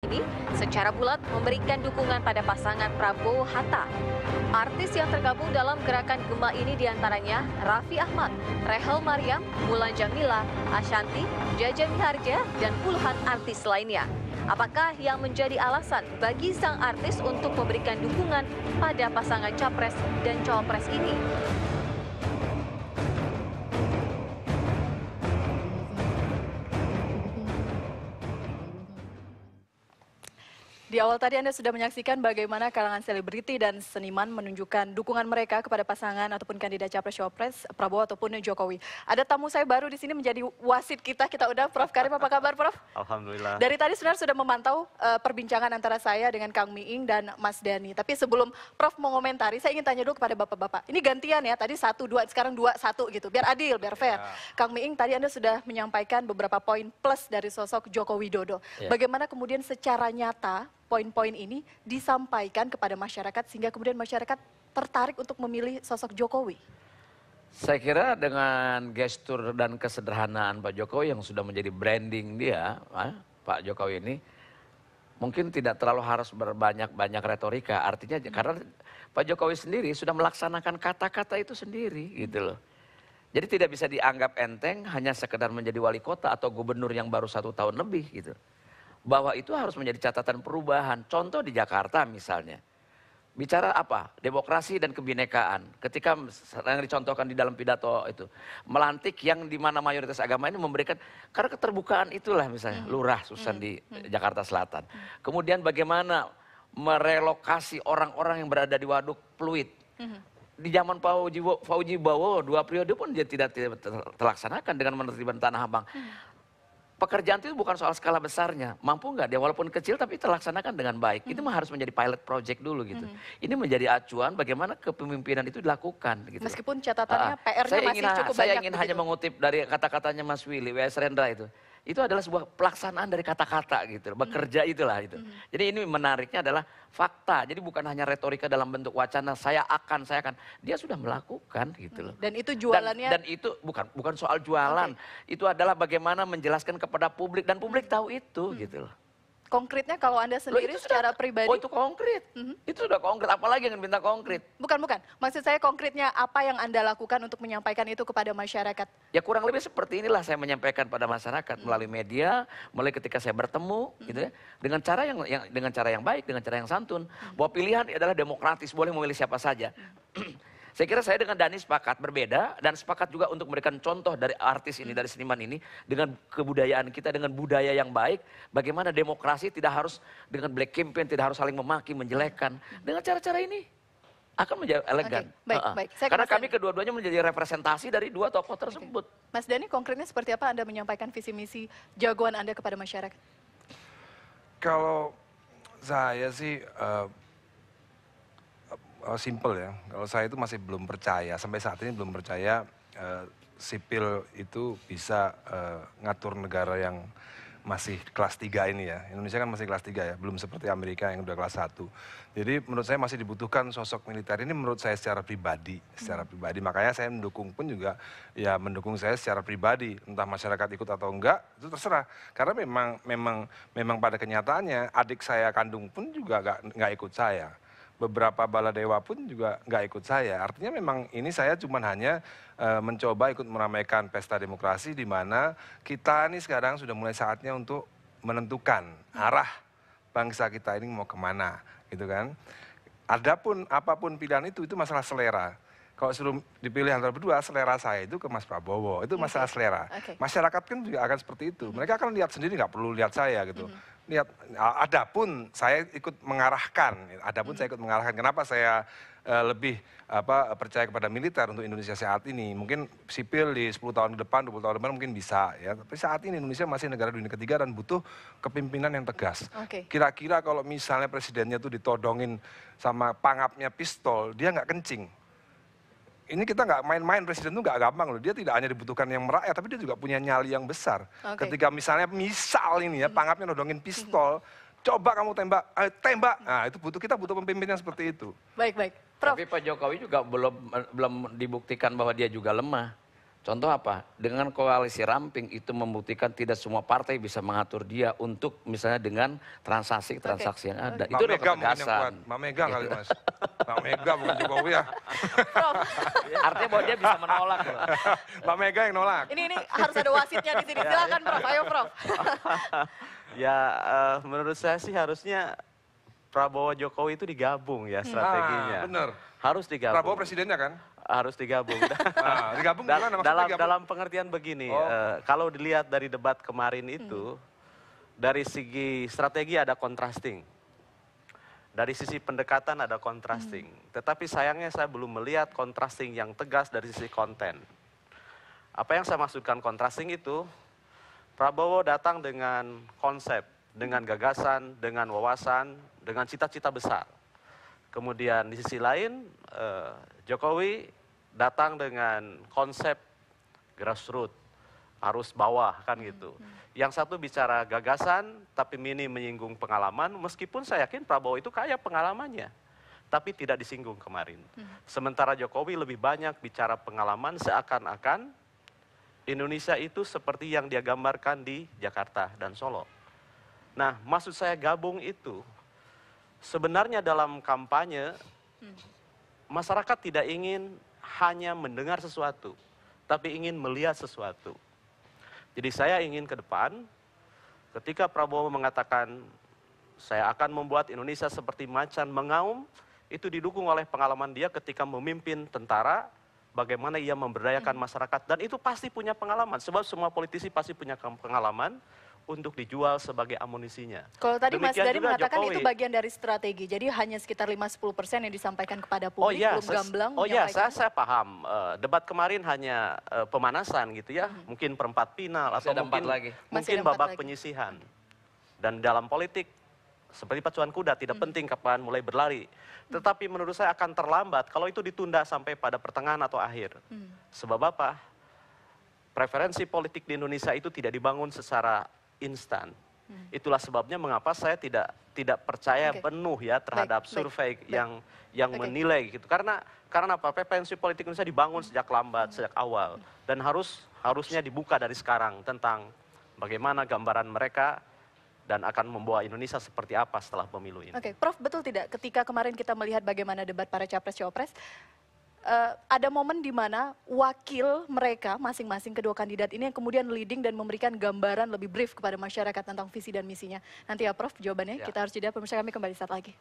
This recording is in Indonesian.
ini secara bulat memberikan dukungan pada pasangan Prabowo-Hatta. Artis yang tergabung dalam gerakan Gema ini diantaranya Raffi Ahmad, Rachel Maryam, Mulan Jamila, Ashanti, Jaja Miharja, dan puluhan artis lainnya. Apakah yang menjadi alasan bagi sang artis untuk memberikan dukungan pada pasangan Capres dan Cawapres ini? Di awal tadi Anda sudah menyaksikan bagaimana kalangan selebriti dan seniman menunjukkan dukungan mereka kepada pasangan ataupun kandidat Capres-Cawapres Prabowo ataupun Jokowi. Ada tamu saya baru di sini menjadi wasit kita udah Prof Karim, apa kabar Prof? Alhamdulillah. Dari tadi sebenarnya sudah memantau perbincangan antara saya dengan Kang Miing dan Mas Dhani. Tapi sebelum Prof mau komentari, saya ingin tanya dulu kepada Bapak-Bapak. Ini gantian ya, tadi 1-2, sekarang 2-1 gitu, biar adil, biar fair. Ya. Kang Miing, tadi Anda sudah menyampaikan beberapa poin plus dari sosok Joko Widodo. Ya. Bagaimana kemudian secara nyata poin-poin ini disampaikan kepada masyarakat sehingga kemudian masyarakat tertarik untuk memilih sosok Jokowi? Saya kira dengan gestur dan kesederhanaan Pak Jokowi yang sudah menjadi branding dia, Pak Jokowi ini, mungkin tidak terlalu harus berbanyak-banyak retorika. Artinya karena Pak Jokowi sendiri sudah melaksanakan kata-kata itu sendiri gitu loh. Jadi tidak bisa dianggap enteng hanya sekedar menjadi wali kota atau gubernur yang baru 1 tahun lebih gitu. Bahwa itu harus menjadi catatan perubahan. Contoh di Jakarta misalnya. Bicara apa? Demokrasi dan kebinekaan. Ketika yang dicontohkan di dalam pidato itu. Melantik yang dimana mayoritas agama ini memberikan. Karena keterbukaan itulah misalnya. Lurah Susan di Jakarta Selatan. Kemudian bagaimana merelokasi orang-orang yang berada di Waduk Pluit. Di zaman Fauji Bowo 2 periode pun dia tidak terlaksanakan dengan menertibkan Tanah Abang. Pekerjaan itu bukan soal skala besarnya, mampu nggak dia walaupun kecil tapi terlaksanakan dengan baik. Itu mah harus menjadi pilot project dulu gitu. Ini menjadi acuan bagaimana kepemimpinan itu dilakukan. Gitu. Meskipun catatannya PR-nya masih cukup banyak. Saya ingin hanya mengutip dari kata-katanya Mas Willy, W.S. Rendra itu. Itu adalah sebuah pelaksanaan dari kata-kata gitu, bekerja itulah itu. Jadi ini menariknya adalah fakta. Jadi bukan hanya retorika dalam bentuk wacana saya akan. Dia sudah melakukan gitu loh. Dan itu jualannya. Dan itu bukan soal jualan. Itu adalah bagaimana menjelaskan kepada publik dan publik tahu itu gitu loh. Konkretnya kalau Anda sendiri secara pribadi. Oh itu konkret. Itu sudah konkret, apalagi yang minta konkret. Bukan. Maksud saya konkretnya apa yang Anda lakukan untuk menyampaikan itu kepada masyarakat? Ya kurang lebih seperti inilah saya menyampaikan pada masyarakat melalui media, mulai ketika saya bertemu gitu ya, dengan cara yang baik, dengan cara yang santun. Bahwa pilihan adalah demokratis, boleh memilih siapa saja. Saya kira saya dengan Dhani sepakat berbeda dan sepakat juga untuk memberikan contoh dari artis ini, dari seniman ini dengan kebudayaan kita, dengan budaya yang baik. Bagaimana demokrasi tidak harus dengan black campaign, tidak harus saling memaki, menjelekkan. Dengan cara-cara ini akan menjadi elegan. Baik. Karena kami kedua-duanya menjadi representasi dari 2 tokoh tersebut. Mas Dhani, konkretnya seperti apa Anda menyampaikan visi misi jagoan Anda kepada masyarakat? Kalau saya sih simple ya, kalau saya itu masih belum percaya, sampai saat ini belum percaya sipil itu bisa ngatur negara yang masih kelas 3 ini ya. Indonesia kan masih kelas 3 ya, belum seperti Amerika yang udah kelas 1. Jadi menurut saya masih dibutuhkan sosok militer ini menurut saya secara pribadi. Makanya saya mendukung pun juga ya mendukung saya secara pribadi. Entah masyarakat ikut atau enggak, itu terserah. Karena memang pada kenyataannya adik saya kandung pun juga nggak ikut saya. Beberapa baladewa pun juga nggak ikut saya. Artinya memang ini saya cuma hanya mencoba ikut meramaikan pesta demokrasi di mana kita ini sekarang sudah mulai saatnya untuk menentukan arah bangsa kita ini mau kemana, gitu kan. Adapun apapun pilihan itu masalah selera. Kalau suruh dipilih antara berdua, selera saya itu ke Mas Prabowo, itu masalah selera. Masyarakat kan juga akan seperti itu. Mereka akan lihat sendiri, nggak perlu lihat saya gitu. Lihat, adapun saya ikut mengarahkan. Kenapa saya lebih percaya kepada militer untuk Indonesia saat ini. Mungkin sipil di 10 tahun ke depan, 20 tahun ke depan mungkin bisa ya. Tapi saat ini Indonesia masih negara dunia ketiga dan butuh kepemimpinan yang tegas. Kira-kira kalau misalnya presidennya tuh ditodongin sama pangapnya pistol, dia nggak kencing. Ini kita nggak main-main, presiden itu nggak gampang loh. Dia tidak hanya dibutuhkan yang merakyat, tapi dia juga punya nyali yang besar. Ketika misal ini ya, pangapnya nodongin pistol, coba kamu tembak. Nah itu kita butuh pemimpin yang seperti itu. Baik. Prof. Tapi Pak Jokowi juga belum dibuktikan bahwa dia juga lemah. Contoh apa? Dengan koalisi ramping itu membuktikan tidak semua partai bisa mengatur dia untuk misalnya dengan transaksi-transaksi yang ada. Mbak Itu udah Mega mungkin yang kuat. ketegasan. Mbak Mega kali Mas. Mbak Mega bukan Jokowi ya. Artinya bahwa dia bisa menolak loh. Mbak Mega yang nolak. Ini harus ada wasitnya di sini. Silakan Prof. Ayo Prof. Ya, menurut saya sih harusnya Prabowo Jokowi itu digabung ya strateginya. Bener. Harus digabung. Prabowo presidennya kan? Harus digabung. Nah, digabung gimana maksudnya digabung? Dalam pengertian begini, kalau dilihat dari debat kemarin itu, dari segi strategi ada contrasting. Dari sisi pendekatan ada contrasting. Tetapi sayangnya saya belum melihat contrasting yang tegas dari sisi konten. Apa yang saya maksudkan contrasting itu, Prabowo datang dengan konsep, dengan gagasan, dengan wawasan, dengan cita-cita besar. Kemudian di sisi lain, Jokowi datang dengan konsep grassroots, arus bawah kan gitu. Yang satu bicara gagasan, tapi minim menyinggung pengalaman, meskipun saya yakin Prabowo itu kaya pengalamannya, tapi tidak disinggung kemarin. Sementara Jokowi lebih banyak bicara pengalaman seakan-akan Indonesia itu seperti yang dia gambarkan di Jakarta dan Solo. Nah, maksud saya gabung itu, sebenarnya dalam kampanye, masyarakat tidak ingin hanya mendengar sesuatu, tapi ingin melihat sesuatu. Jadi saya ingin ke depan, ketika Prabowo mengatakan, saya akan membuat Indonesia seperti macan mengaum, itu didukung oleh pengalaman dia ketika memimpin tentara, bagaimana ia memberdayakan masyarakat, dan itu pasti punya pengalaman, sebab semua politisi pasti punya pengalaman, untuk dijual sebagai amunisinya. Kalau tadi Mas Demikian Dari juga mengatakan Jokowi. itu bagian dari strategi, jadi hanya sekitar 5-10% yang disampaikan kepada publik, belum gamblang. Saya paham. Debat kemarin hanya pemanasan gitu ya, mungkin perempat final Masih atau ada mungkin, empat lagi. Masih ada babak empat lagi. penyisihan. Dan dalam politik, seperti pacuan kuda, tidak penting kapan mulai berlari. Tetapi menurut saya akan terlambat kalau itu ditunda sampai pada pertengahan atau akhir. Sebab apa? Preferensi politik di Indonesia itu tidak dibangun secara instan. Itulah sebabnya mengapa saya tidak percaya penuh ya terhadap survei yang menilai gitu. Karena apa? Preferensi politik Indonesia dibangun sejak lambat, sejak awal, dan harusnya dibuka dari sekarang tentang bagaimana gambaran mereka dan akan membawa Indonesia seperti apa setelah pemilu ini. Oke, Prof, betul tidak ketika kemarin kita melihat bagaimana debat para capres-cawapres, ada momen di mana wakil mereka masing-masing kedua kandidat ini yang kemudian leading dan memberikan gambaran lebih brief kepada masyarakat tentang visi dan misinya. Nanti ya Prof jawabannya, kita harus jeda, pemirsa kami kembali saat lagi.